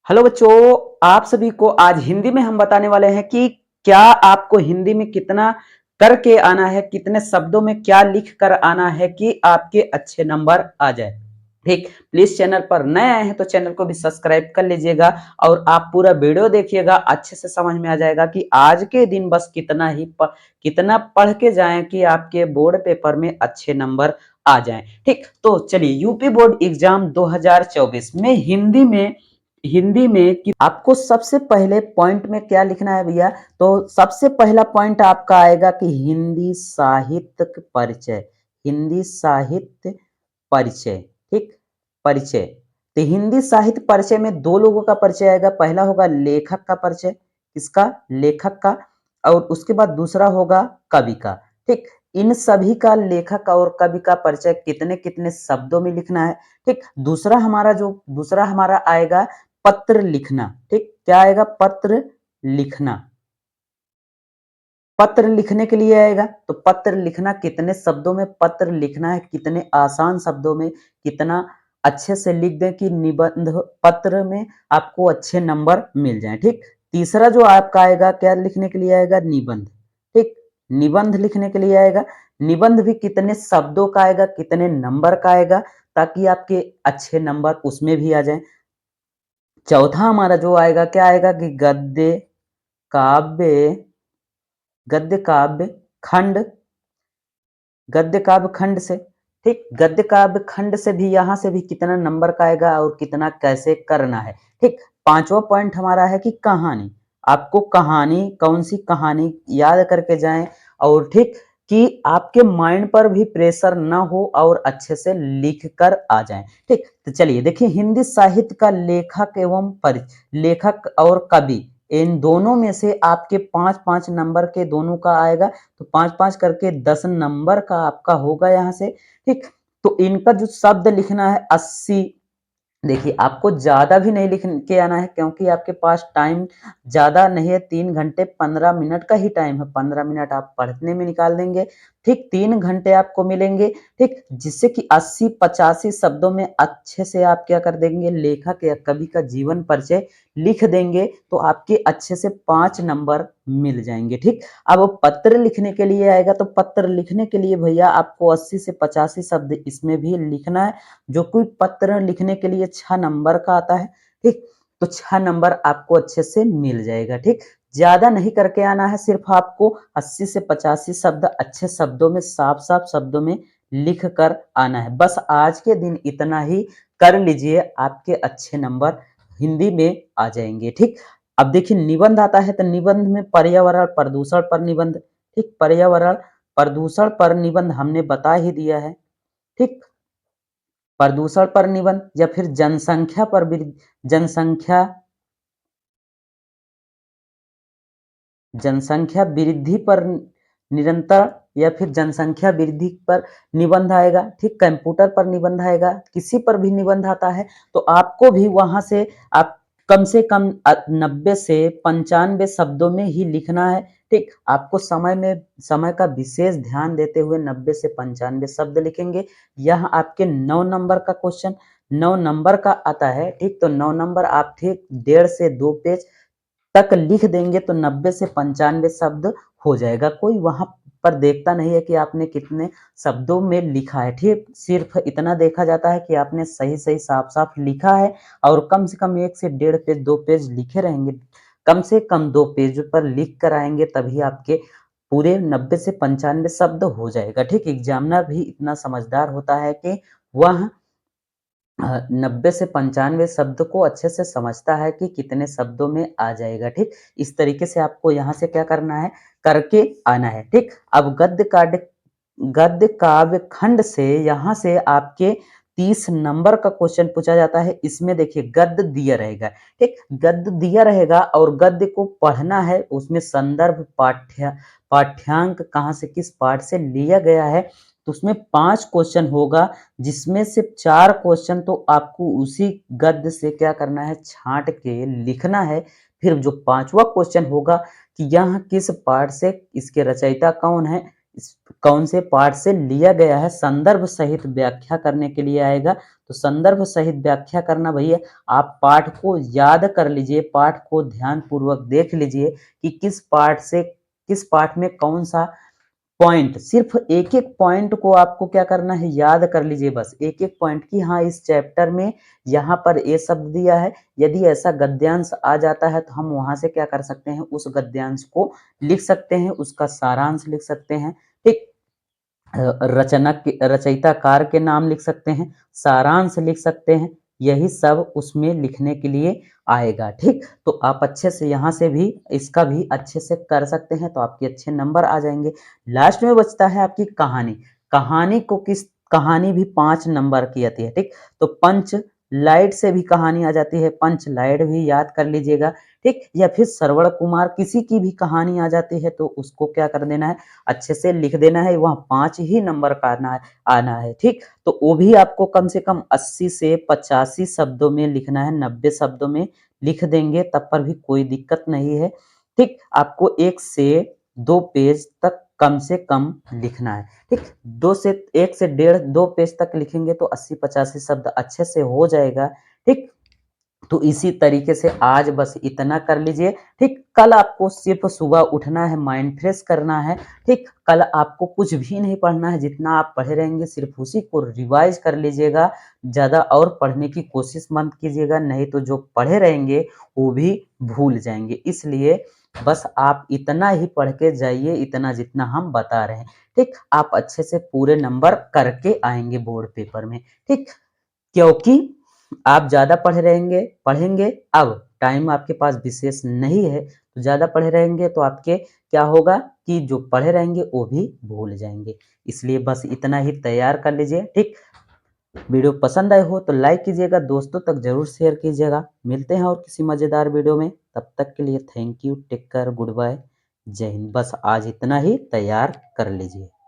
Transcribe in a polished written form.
Hello बच्चों, आप सभी को आज हिंदी में हम बताने वाले हैं कि क्या आपको हिंदी में कितना करके आना है, कितने शब्दों में क्या लिख कर आना है कि आपके अच्छे नंबर आ जाए। ठीक, प्लीज चैनल पर नए आए हैं तो चैनल को भी सब्सक्राइब कर लीजिएगा और आप पूरा वीडियो देखिएगा, अच्छे से समझ में आ जाएगा कि आज के दिन बस कितना पढ़ के जाएं कि आपके बोर्ड पेपर में अच्छे नंबर आ जाएं। ठीक, तो चलिए यूपी बोर्ड एग्जाम 2024 में हिंदी में कि आपको सबसे पहले पॉइंट में क्या लिखना है भैया। तो सबसे पहला पॉइंट आपका आएगा कि हिंदी साहित्य परिचय। हिंदी साहित्य परिचय, ठीक, परिचय। तो हिंदी साहित्य परिचय में दो लोगों का परिचय आएगा। पहला होगा लेखक का परिचय, किसका? लेखक का। और उसके बाद दूसरा होगा कवि का। ठीक, इन सभी का लेखक और कवि का परिचय कितने कितने शब्दों में लिखना है। ठीक, दूसरा हमारा आएगा पत्र लिखना। ठीक, क्या आएगा? पत्र लिखना। पत्र लिखने के लिए आएगा तो पत्र लिखना कितने शब्दों में पत्र लिखना है, कितने आसान शब्दों में, कितना अच्छे से लिख दें कि निबंध पत्र में आपको अच्छे नंबर मिल जाएं। ठीक, तीसरा जो आपका आएगा क्या लिखने के लिए आएगा? निबंध। ठीक, निबंध लिखने के लिए आएगा। निबंध भी कितने शब्दों का आएगा, कितने नंबर का आएगा, ताकि आपके अच्छे नंबर उसमें भी आ जाएं। चौथा हमारा जो आएगा क्या आएगा कि काव्य गद्य काव्य खंड गद्य काव्य खंड से। ठीक, गद्य काव्य खंड से भी यहां से भी कितना नंबर का आएगा और कितना कैसे करना है। ठीक, पांचवा पॉइंट हमारा है कि कहानी। आपको कहानी, कौन सी कहानी याद करके जाएं और ठीक कि आपके माइंड पर भी प्रेशर ना हो और अच्छे से लिख कर आ जाएं। ठीक, तो चलिए देखिए, हिंदी साहित्य का लेखक और कवि, इन दोनों में से आपके 5-5 नंबर के दोनों का आएगा। तो 5-5 करके 10 नंबर का आपका होगा यहाँ से। ठीक, तो इनका जो शब्द लिखना है 80। देखिए, आपको ज्यादा भी नहीं लिख के आना है क्योंकि आपके पास टाइम ज्यादा नहीं है। 3 घंटे 15 मिनट का ही टाइम है। 15 मिनट आप पढ़ने में निकाल देंगे। ठीक, 3 घंटे आपको मिलेंगे। ठीक, जिससे कि 80-85 शब्दों में अच्छे से आप क्या कर देंगे, लेखक या कवि का जीवन परिचय लिख देंगे तो आपके अच्छे से 5 नंबर मिल जाएंगे। ठीक, अब पत्र लिखने के लिए आएगा तो पत्र लिखने के लिए भैया आपको 80 से 85 शब्द इसमें भी लिखना है, जो कोई पत्र लिखने के लिए 6 नंबर का आता है। ठीक, तो 6 नंबर आपको अच्छे से मिल जाएगा। ठीक, ज्यादा नहीं करके आना है, सिर्फ आपको 80 से 85 शब्द अच्छे शब्दों में, साफ साफ शब्दों में लिख कर आना है। बस आज के दिन इतना ही कर लीजिए, आपके अच्छे नंबर हिंदी में आ जाएंगे। ठीक, अब देखिए निबंध आता है तो निबंध में पर्यावरण प्रदूषण पर निबंध। ठीक, पर्यावरण प्रदूषण पर निबंध हमने बता ही दिया है। ठीक, प्रदूषण पर निबंध या फिर जनसंख्या जनसंख्या वृद्धि पर निरंतर या फिर जनसंख्या वृद्धि पर निबंध आएगा। ठीक, कंप्यूटर पर निबंध आएगा, किसी पर भी निबंध आता है तो आपको भी वहां से आप कम से कम 90 से 95 शब्दों में ही लिखना है। ठीक, आपको समय का विशेष ध्यान देते हुए 90 से 95 शब्द लिखेंगे। यह आपके 9 नंबर का क्वेश्चन 9 नंबर का आता है। ठीक, तो 9 नंबर आप ठीक 1.5 से 2 पेज तक लिख देंगे तो 90 से 95 शब्द हो जाएगा। कोई वहां पर देखता नहीं है कि आपने कितने शब्दों में लिखा है। ठीक, सिर्फ इतना देखा जाता है कि आपने सही सही साफ साफ लिखा है और कम से कम 1 से 1.5 पेज 2 पेज लिखे रहेंगे। कम से कम 2 पेज पर लिख कर आएंगे तभी आपके पूरे 90 से 95 शब्द हो जाएगा। ठीक, एग्जामिनर भी इतना समझदार होता है कि वह 90 से 95 शब्द को अच्छे से समझता है कि कितने शब्दों में आ जाएगा। ठीक, इस तरीके से आपको यहाँ से क्या करना है, करके आना है। ठीक, अब गद्य काव्य खंड से यहाँ से आपके 30 नंबर का क्वेश्चन पूछा जाता है। इसमें देखिए गद्य दिया रहेगा। ठीक, गद्य दिया रहेगा और गद्य को पढ़ना है, उसमें संदर्भ पाठ्यांक कहाँ से किस पाठ से लिया गया है। तो उसमें 5 क्वेश्चन होगा, जिसमें से 4 क्वेश्चन तो आपको उसी गद्य से क्या करना है, छांट के लिखना है। फिर जो 5वां क्वेश्चन होगा कि यह किस पाठ से, इसके रचयिता कौन है, इस कौन से पाठ से लिया गया है, संदर्भ सहित व्याख्या करने के लिए आएगा। तो संदर्भ सहित व्याख्या करना भैया, आप पाठ को याद कर लीजिए, पाठ को ध्यान पूर्वक देख लीजिए कि किस पाठ में कौन सा पॉइंट, सिर्फ एक एक पॉइंट को आपको क्या करना है, याद कर लीजिए बस एक एक पॉइंट की, हाँ इस चैप्टर में यहाँ पर ये शब्द दिया है, यदि ऐसा गद्यांश आ जाता है तो हम वहां से क्या कर सकते हैं, उस गद्यांश को लिख सकते हैं, उसका सारांश लिख सकते हैं। ठीक, रचयिताकार के नाम लिख सकते हैं, सारांश लिख सकते हैं, यही सब उसमें लिखने के लिए आएगा। ठीक, तो आप अच्छे से यहाँ से भी इसका भी अच्छे से कर सकते हैं, तो आपके अच्छे नंबर आ जाएंगे। लास्ट में बचता है आपकी कहानी। कहानी भी 5 नंबर की आती है। ठीक, तो पंच लाइट से भी कहानी आ जाती है, पंच लाइट भी याद कर लीजिएगा। ठीक, या फिर श्रवण कुमार किसी की भी कहानी आ जाती है तो उसको क्या कर देना है, अच्छे से लिख देना है, वहाँ 5 ही नंबर का आना है। ठीक, तो वो भी आपको कम से कम 80 से 85 शब्दों में लिखना है, 90 शब्दों में लिख देंगे तब पर भी कोई दिक्कत नहीं है। ठीक, आपको 1 से 2 पेज तक कम से कम लिखना है। ठीक, 1 से डेढ़ 2 पेज तक लिखेंगे तो 80-85 शब्द अच्छे से हो जाएगा। ठीक, तो इसी तरीके से आज बस इतना कर लीजिए। ठीक, कल आपको सिर्फ सुबह उठना है, माइंड फ्रेश करना है। ठीक, कल आपको कुछ भी नहीं पढ़ना है, जितना आप पढ़े रहेंगे सिर्फ उसी को रिवाइज कर लीजिएगा, ज़्यादा और पढ़ने की कोशिश मत कीजिएगा, नहीं तो जो पढ़े रहेंगे वो भी भूल जाएंगे। इसलिए बस आप इतना ही पढ़ के जाइए, इतना जितना हम बता रहे हैं। ठीक, आप अच्छे से पूरे नंबर करके आएंगे बोर्ड पेपर में। ठीक, क्योंकि आप ज़्यादा पढ़ेंगे, अब टाइम आपके पास विशेष नहीं है, तो ज़्यादा पढ़े रहेंगे तो आपके क्या होगा कि जो पढ़े रहेंगे वो भी भूल जाएंगे। इसलिए बस इतना ही तैयार कर लीजिए। ठीक, वीडियो पसंद आए हो तो लाइक कीजिएगा, दोस्तों तक जरूर शेयर कीजिएगा। मिलते हैं और किसी मज़ेदार वीडियो में, तब तक के लिए thank you, take care, good bye, जय हिंद। बस आज इतना ही तैयार कर लीजिए।